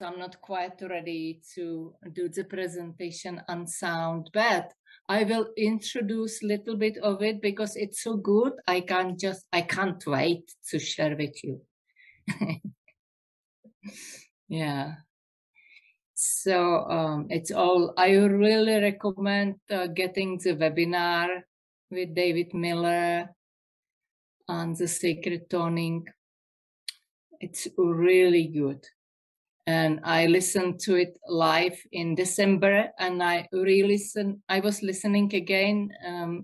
I'm not quite ready to do the presentation on sound, but I will introduce a little bit of it because it's so good. I can't wait to share with you. Yeah. So it's all, I really recommend getting the webinar with David Miller on the sacred toning. It's really good. And I listened to it live in December, and I was listening again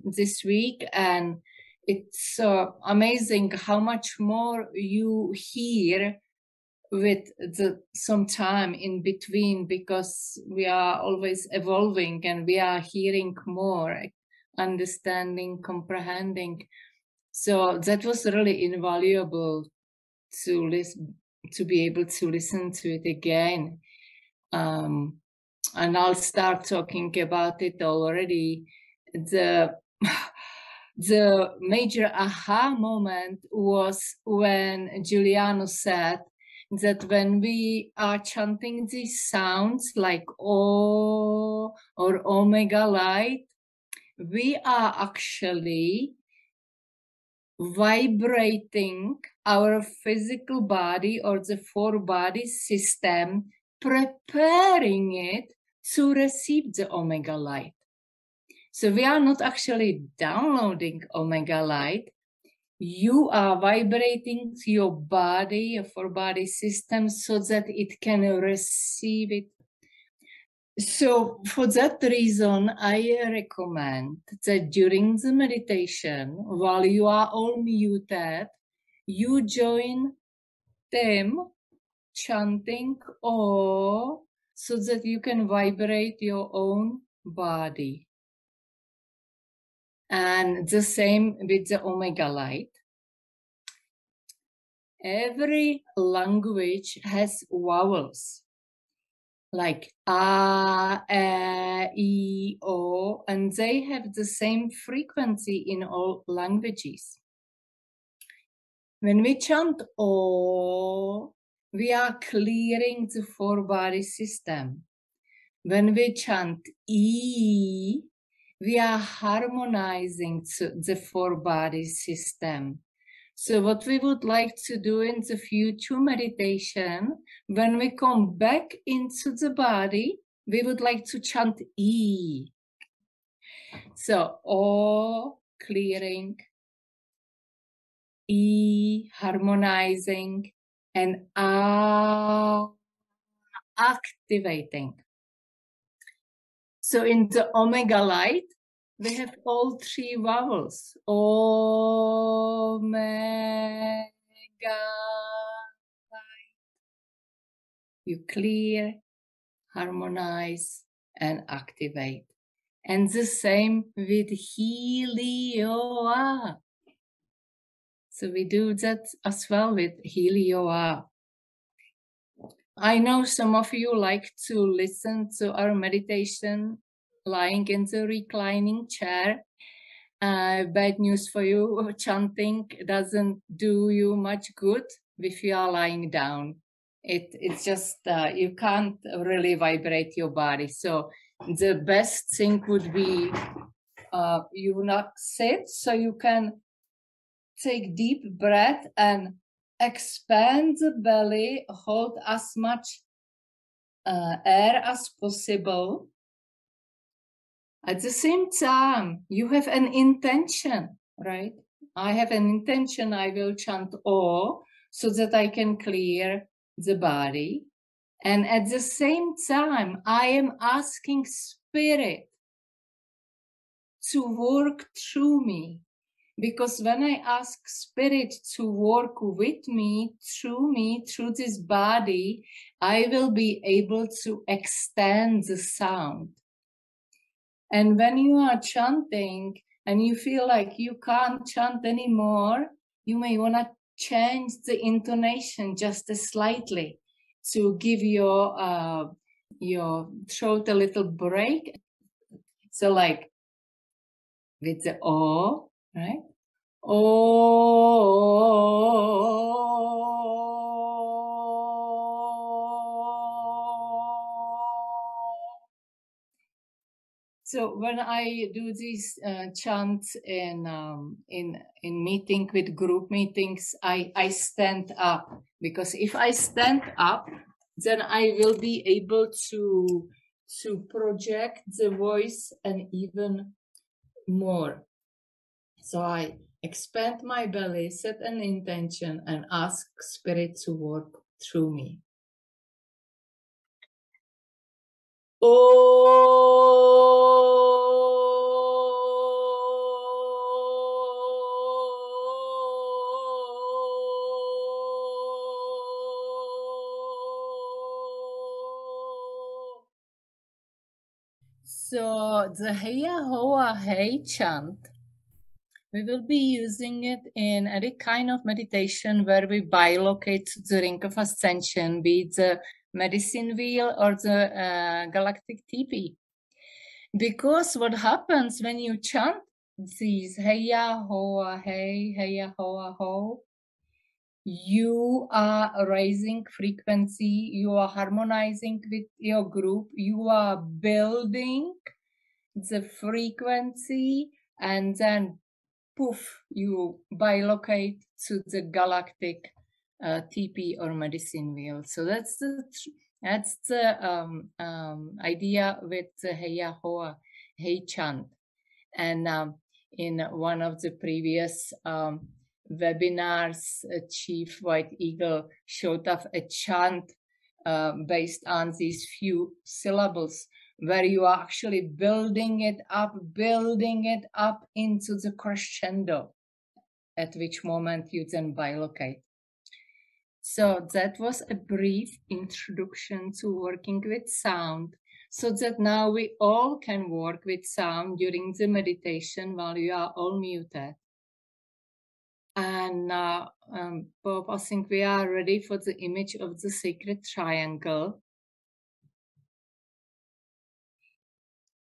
this week, and it's amazing how much more you hear with some time in between, because we are always evolving and we are hearing more, understanding, comprehending. So that was really invaluable to be able to listen to it again. And I'll start talking about it already. The major aha moment was when Giuliano said that when we are chanting these sounds like O or Omega Light, we are actually vibrating our physical body or the four body system, preparing it to receive the Omega Light. So we are not actually downloading Omega Light. You are vibrating your body, your four body system, so that it can receive it. So for that reason, I recommend that during the meditation, while you are all muted, you join them chanting or so that you can vibrate your own body. And the same with the Omega Light. Every language has vowels, like A, E, I, O, and they have the same frequency in all languages. When we chant O, we are clearing the four body system. When we chant E, we are harmonizing the four body system. So what we would like to do in the future meditation, when we come back into the body, we would like to chant E. So O, clearing, E, harmonizing, and A, activating. So in the Omega Light, we have all three vowels. Omega Light. You clear, harmonize, and activate. And the same with Helioa. So we do that as well with Helioa. I know some of you like to listen to our meditation lying in the reclining chair. Bad news for you, chanting doesn't do you much good if you are lying down. It's just, you can't really vibrate your body. So the best thing would be you not sit, so you can take deep breath and expand the belly, hold as much air as possible. At the same time, you have an intention, right? I have an intention, I will chant O so that I can clear the body. And at the same time, I am asking Spirit to work through me. Because when I ask Spirit to work with me, through this body, I will be able to extend the sound. And when you are chanting and you feel like you can't chant anymore, you may want to change the intonation just slightly to give your throat a little break. So like with the O, right? So when I do these chants in meeting with group meetings, I stand up, because if I stand up, then I will be able to project the voice and even more. So I expand my belly, set an intention, and ask Spirit to work through me. So the Heya Hoa Hey chant, we will be using it in any kind of meditation where we bilocate the ring of ascension, be it the medicine wheel or the galactic teepee. Because what happens when you chant these Heya Hoa Hey, Heya Hoa Ho, you are raising frequency, you are harmonizing with your group, you are building the frequency, and then poof, you bilocate to the galactic TP or medicine wheel. So that's the idea with the Heya Hoa Hey chant. And in one of the previous webinars, Chief White Eagle showed us a chant based on these few syllables, where you are actually building it up into the crescendo, at which moment you then bilocate. So that was a brief introduction to working with sound, so that now we all can work with sound during the meditation while you are all muted. And Bob, I think we are ready for the image of the sacred triangle.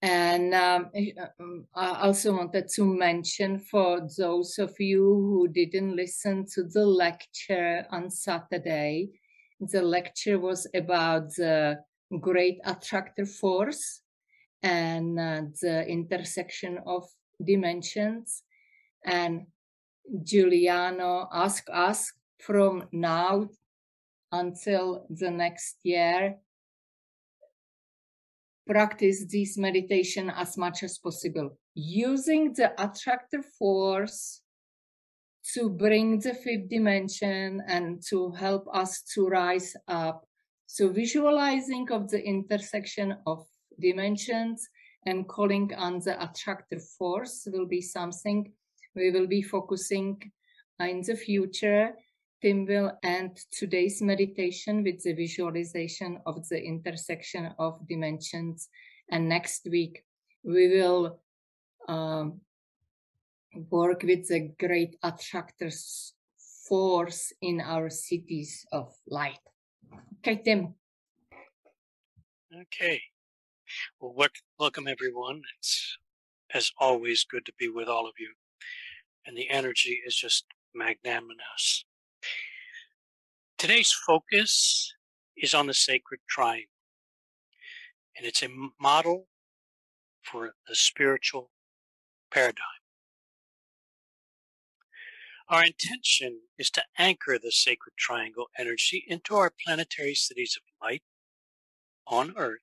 And I also wanted to mention, for those of you who didn't listen to the lecture on Saturday, the lecture was about the great attractor force and the intersection of dimensions. And Giuliano asked us, from now until the next year, practice this meditation as much as possible, using the attractor force to bring the fifth dimension and to help us to rise up. So visualizing of the intersection of dimensions and calling on the attractor force will be something we will be focusing in the future. Tim will end today's meditation with the visualization of the intersection of dimensions. And next week, we will work with the great attractors force in our cities of light. Okay, Tim. Okay. Well, welcome everyone. It's, as always, good to be with all of you. And the energy is just magnanimous. Today's focus is on the sacred triangle. And it's a model for the spiritual paradigm. Our intention is to anchor the sacred triangle energy into our planetary cities of light on Earth,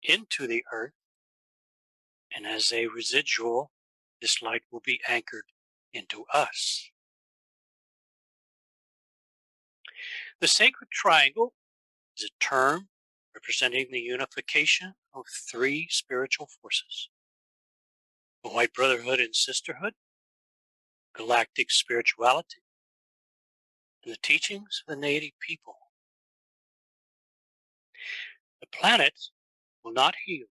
into the Earth, and as a residual, this light will be anchored into us. The sacred triangle is a term representing the unification of three spiritual forces: the White Brotherhood and Sisterhood, Galactic Spirituality, and the teachings of the native people. The planet will not heal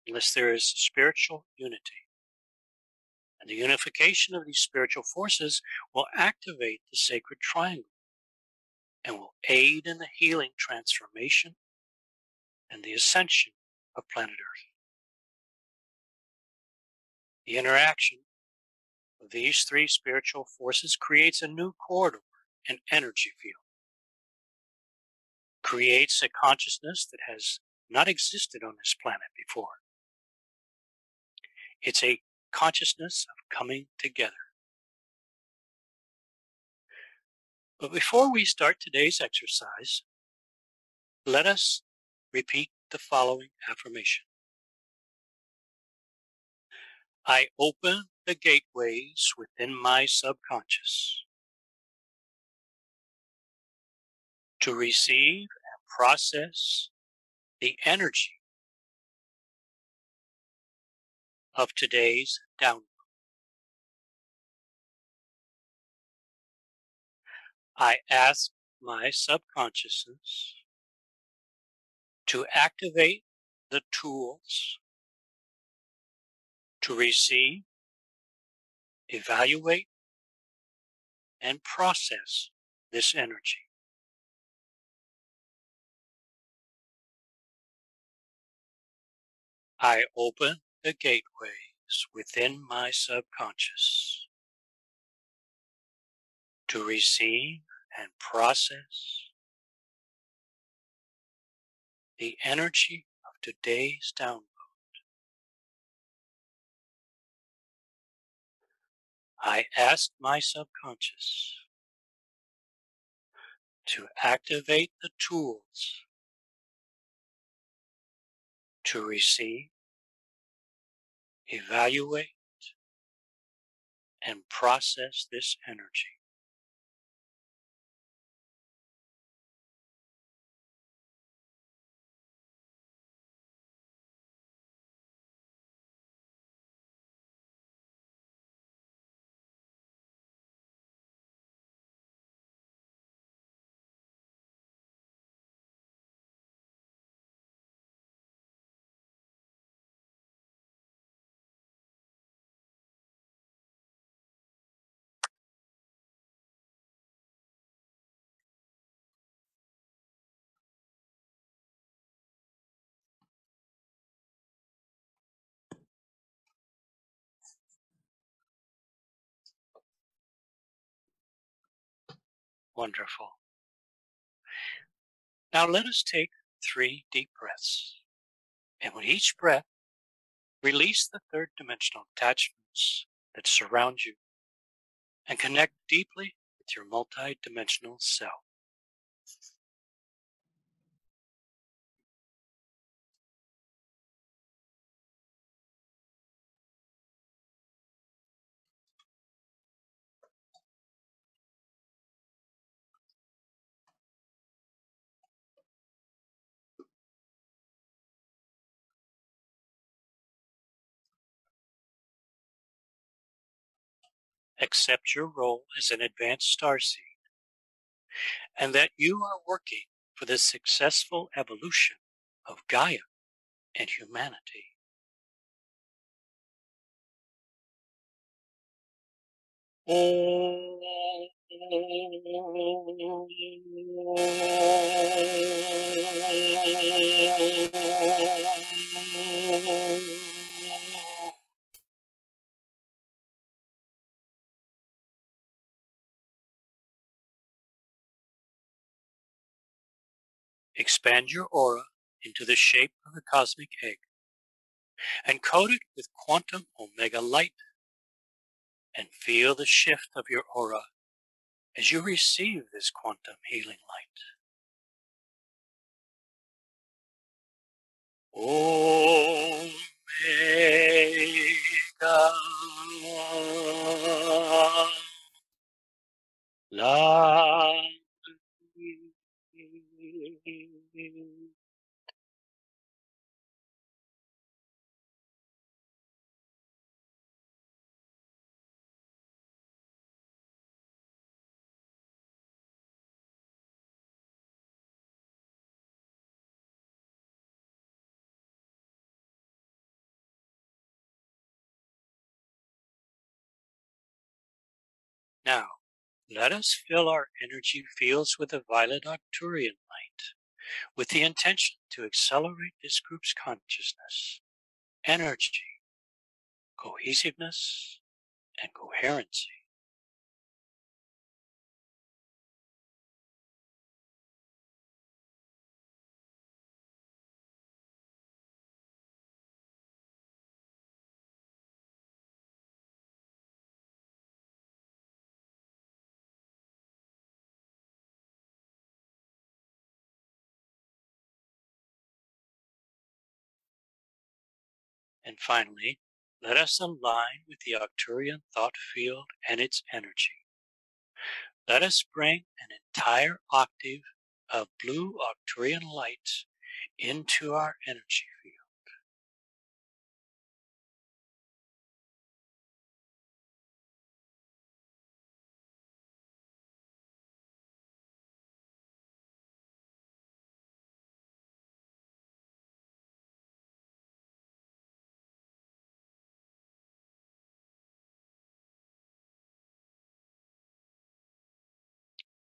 unless there is spiritual unity. And the unification of these spiritual forces will activate the sacred triangle and will aid in the healing, transformation, and the ascension of planet Earth. The interaction of these three spiritual forces creates a new corridor and energy field, creates a consciousness that has not existed on this planet before. It's a consciousness of coming together. But before we start today's exercise, let us repeat the following affirmation. I open the gateways within my subconscious to receive and process the energy of today's download. I ask my subconsciousness to activate the tools to receive, evaluate, and process this energy. I open the gateways within my subconscious to receive and process the energy of today's download. I ask my subconscious to activate the tools to receive, evaluate, and process this energy. Wonderful. Now let us take 3 deep breaths. And with each breath, release the third dimensional attachments that surround you and connect deeply with your multi-dimensional self. Accept your role as an advanced starseed and that you are working for the successful evolution of Gaia and humanity. Expand your aura into the shape of a cosmic egg and coat it with quantum omega light, and feel the shift of your aura as you receive this quantum healing light. Omega light. Now, let us fill our energy fields with a violet Arcturian light, with the intention to accelerate this group's consciousness, energy, cohesiveness, and coherency. And finally, let us align with the Arcturian thought field and its energy. Let us bring an entire octave of blue Arcturian light into our energy field.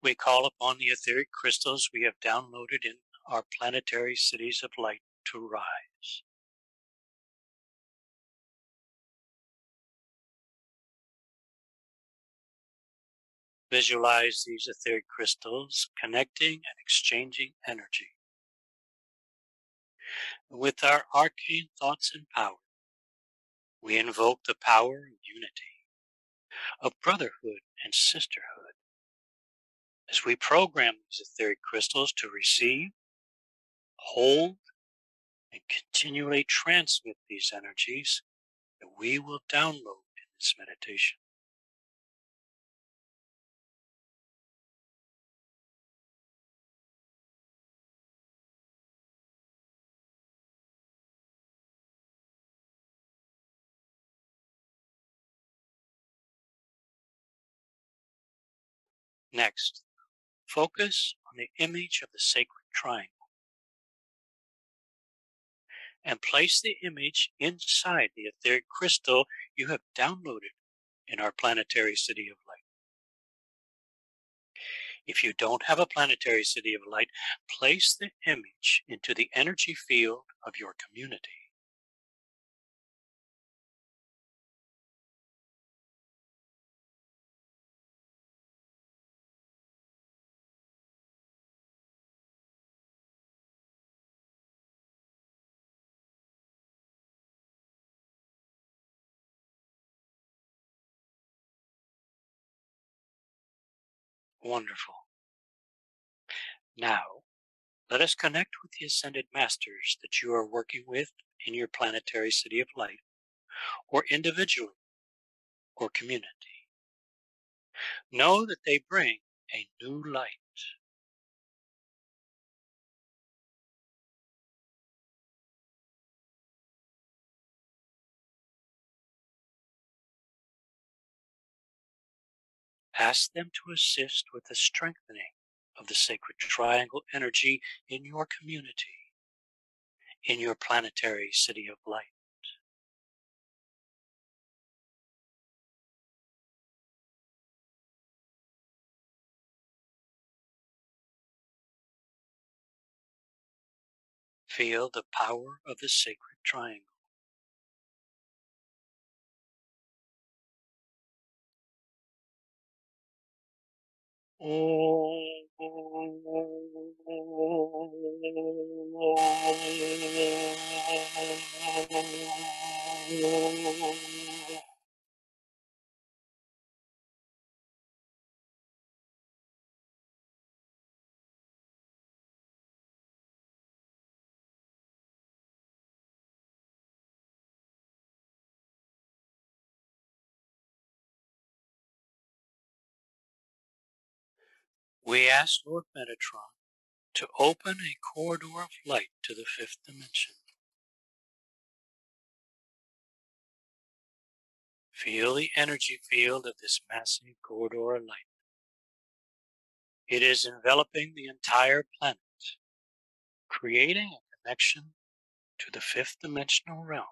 We call upon the etheric crystals we have downloaded in our planetary cities of light to rise. Visualize these etheric crystals connecting and exchanging energy. With our arcane thoughts and power, we invoke the power of unity, of brotherhood and sisterhood, as we program these etheric crystals to receive, hold, and continually transmit these energies that we will download in this meditation. Next, focus on the image of the sacred triangle and place the image inside the etheric crystal you have downloaded in our planetary city of light. If you don't have a planetary city of light, place the image into the energy field of your community. Wonderful. Now, let us connect with the Ascended Masters that you are working with in your planetary city of light, or individually, or community. Know that they bring a new light. Ask them to assist with the strengthening of the sacred triangle energy in your community, in your planetary city of light. Feel the power of the sacred triangle. We ask Lord Metatron to open a corridor of light to the fifth dimension. Feel the energy field of this massive corridor of light. It is enveloping the entire planet, creating a connection to the fifth dimensional realm.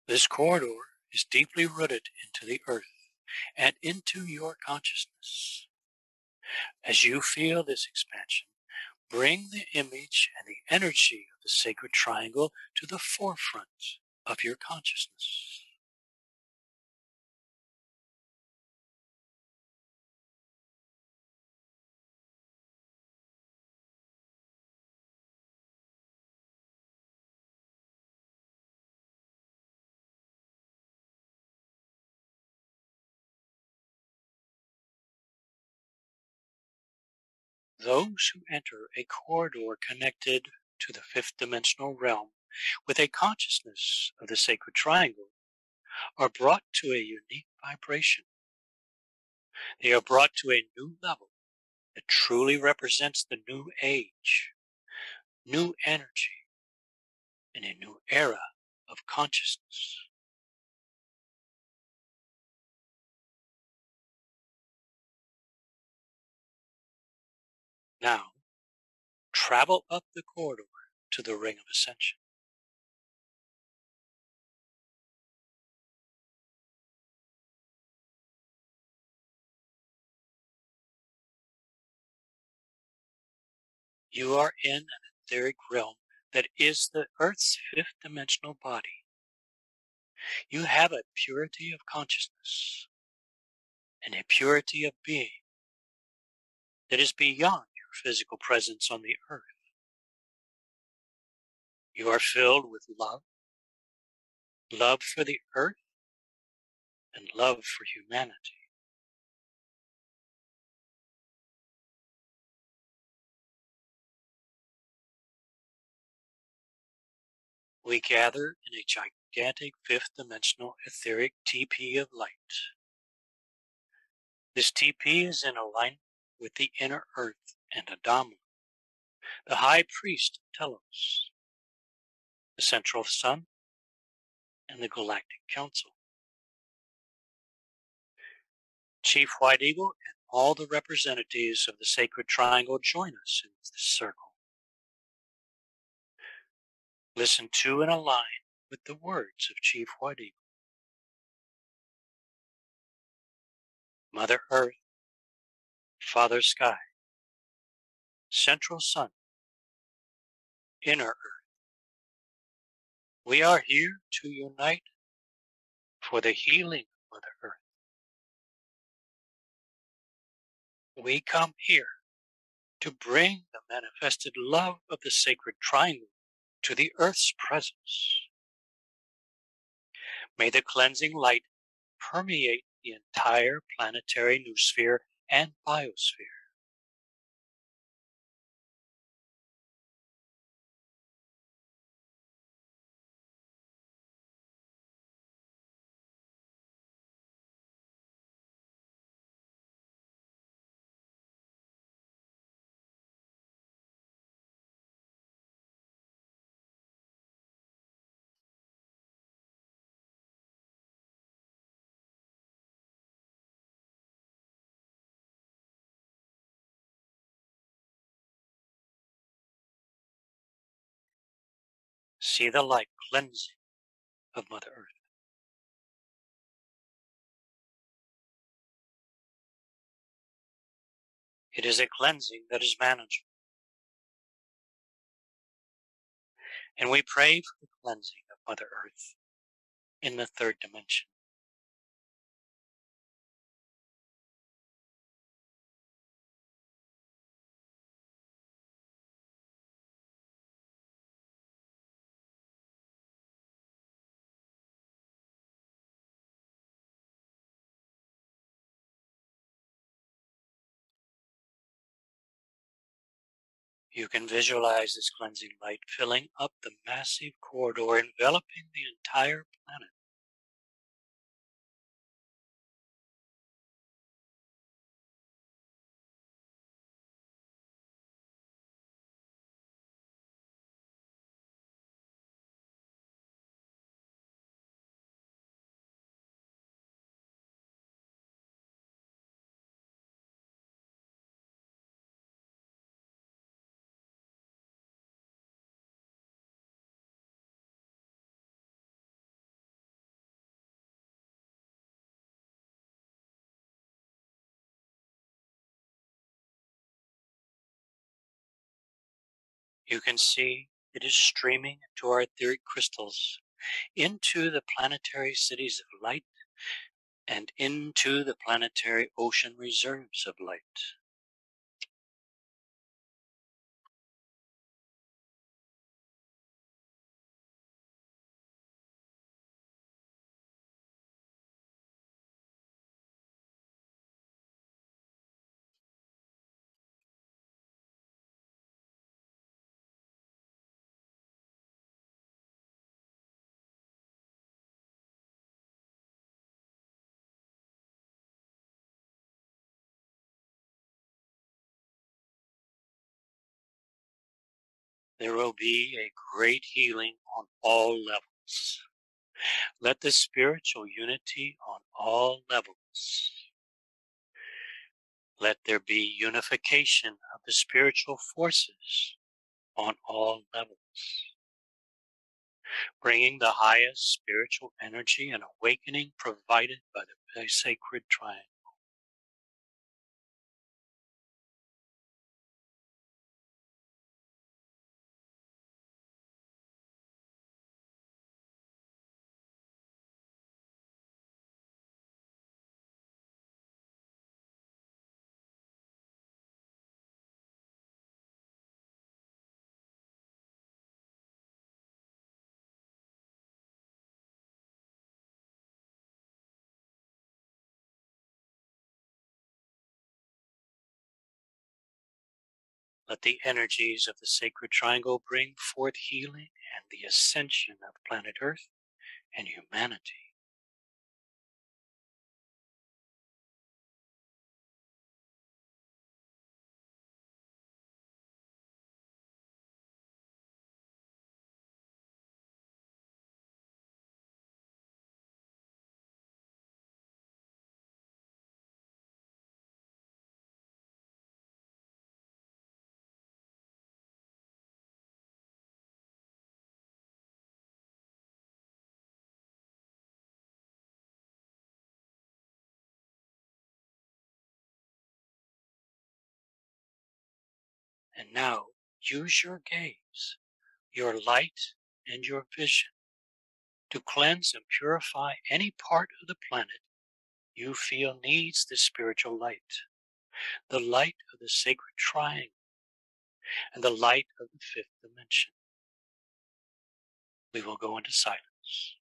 This corridor is deeply rooted into the earth and into your consciousness. As you feel this expansion, bring the image and the energy of the sacred triangle to the forefront of your consciousness. Those who enter a corridor connected to the fifth dimensional realm with a consciousness of the sacred triangle are brought to a unique vibration. They are brought to a new level that truly represents the new age, new energy, and a new era of consciousness. Now, travel up the corridor to the Ring of Ascension. You are in an etheric realm that is the Earth's fifth dimensional body. You have a purity of consciousness and a purity of being that is beyond your physical presence on the Earth. You are filled with love, love for the Earth, and love for humanity. We gather in a gigantic fifth dimensional etheric TP of light. This TP is in alignment with the inner Earth and Adama, the high priest of Telos, the central sun, and the Galactic Council. Chief White Eagle and all the representatives of the sacred triangle join us in this circle. Listen to and align with the words of Chief White Eagle. Mother Earth, Father Sky, Central Sun, Inner Earth. We are here to unite for the healing of Mother Earth. We come here to bring the manifested love of the sacred triangle to the Earth's presence. May the cleansing light permeate the entire planetary noosphere and biosphere. See the light cleansing of Mother Earth. It is a cleansing that is manageable. And we pray for the cleansing of Mother Earth in the third dimension. You can visualize this cleansing light filling up the massive corridor enveloping the entire planet. You can see it is streaming into our etheric crystals, into the planetary cities of light, and into the planetary ocean reserves of light. there will be a great healing on all levels. Let the spiritual unity on all levels. Let there be unification of the spiritual forces on all levels, bringing the highest spiritual energy and awakening provided by the sacred triangle. Let the energies of the sacred triangle bring forth healing and the ascension of planet Earth and humanity. And now use your gaze, your light, and your vision to cleanse and purify any part of the planet you feel needs the spiritual light, the light of the sacred triangle, and the light of the fifth dimension. We will go into silence.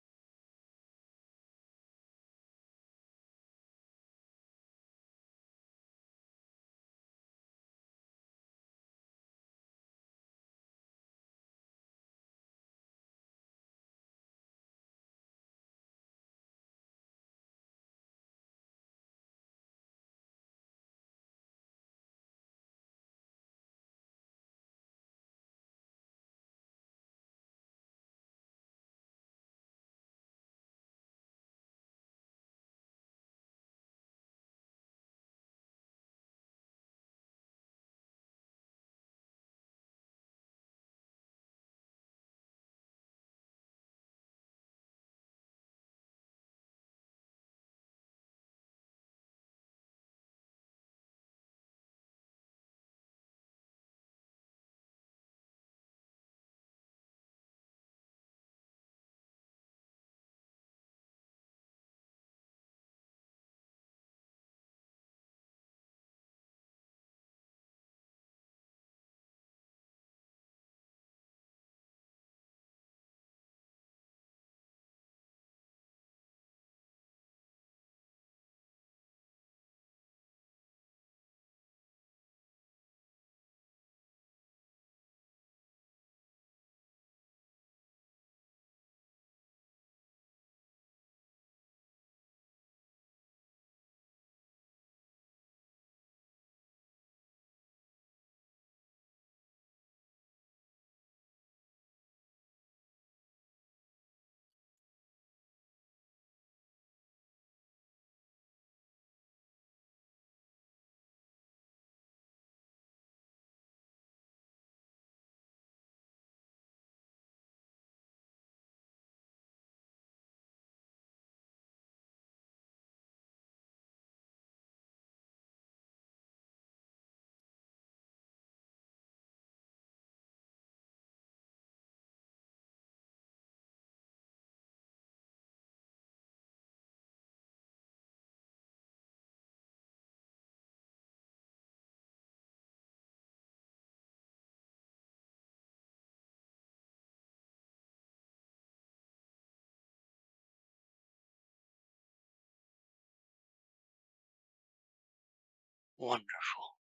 Wonderful.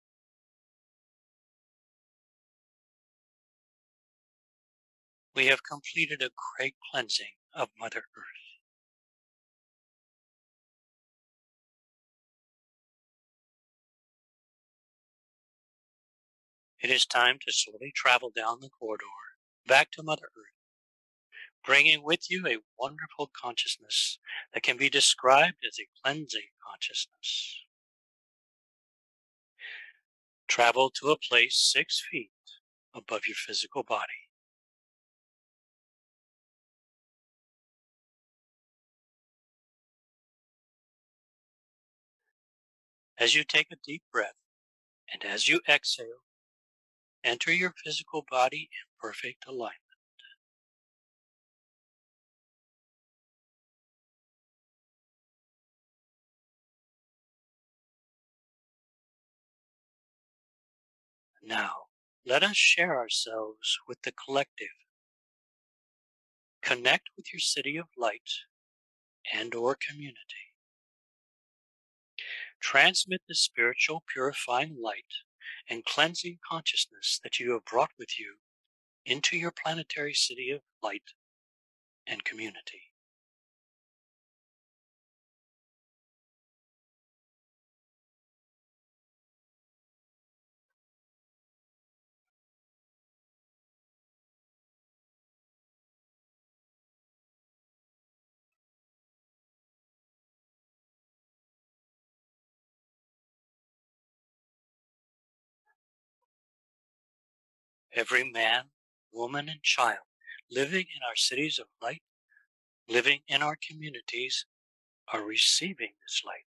We have completed a great cleansing of Mother Earth. It is time to slowly travel down the corridor back to Mother Earth, bringing with you a wonderful consciousness that can be described as a cleansing consciousness. Travel to a place 6 feet above your physical body. As you take a deep breath and as you exhale, enter your physical body in perfect alignment. Now, let us share ourselves with the collective. Connect with your city of light and or community. Transmit the spiritual purifying light and cleansing consciousness that you have brought with you into your planetary city of light and community. Every man, woman, and child living in our cities of light, living in our communities, are receiving this light.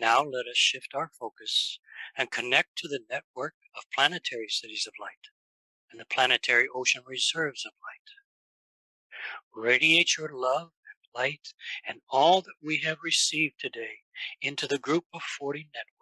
Now let us shift our focus and connect to the network of planetary cities of light and the planetary ocean reserves of light. Radiate your love and light and all that we have received today into the Group of 40 network.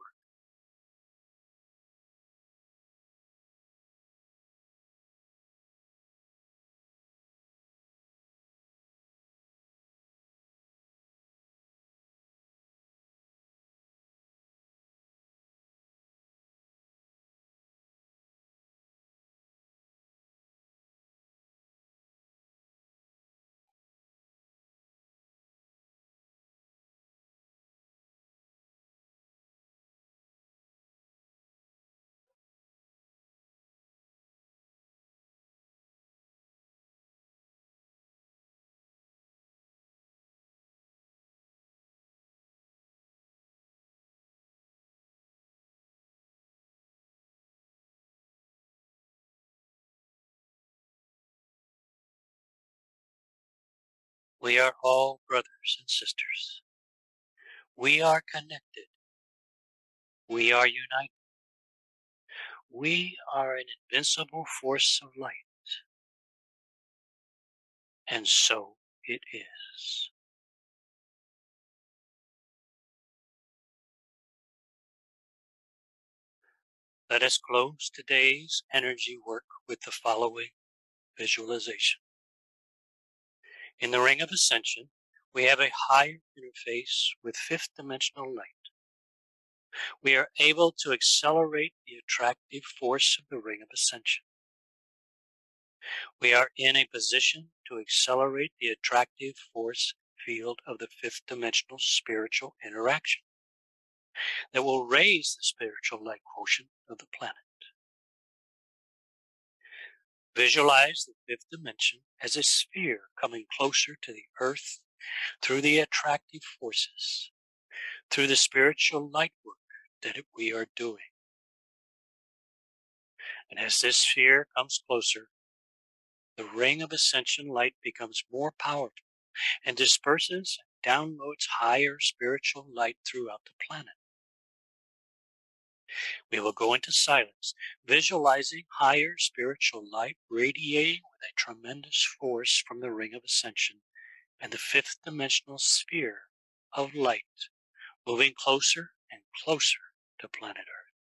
We are all brothers and sisters. We are connected. We are united. We are an invincible force of light. And so it is. Let us close today's energy work with the following visualization. In the Ring of Ascension, we have a higher interface with fifth dimensional light. We are able to accelerate the attractive force of the Ring of Ascension. We are in a position to accelerate the attractive force field of the fifth dimensional spiritual interaction that will raise the spiritual light quotient of the planet. Visualize the fifth dimension as a sphere coming closer to the earth through the attractive forces, through the spiritual light work that we are doing. And as this sphere comes closer, the Ring of Ascension light becomes more powerful and disperses and downloads higher spiritual light throughout the planet. We will go into silence, visualizing higher spiritual light radiating with a tremendous force from the ring of ascension and the fifth dimensional sphere of light, moving closer and closer to planet Earth.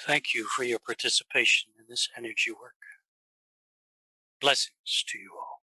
Thank you for your participation in this energy work. Blessings to you all.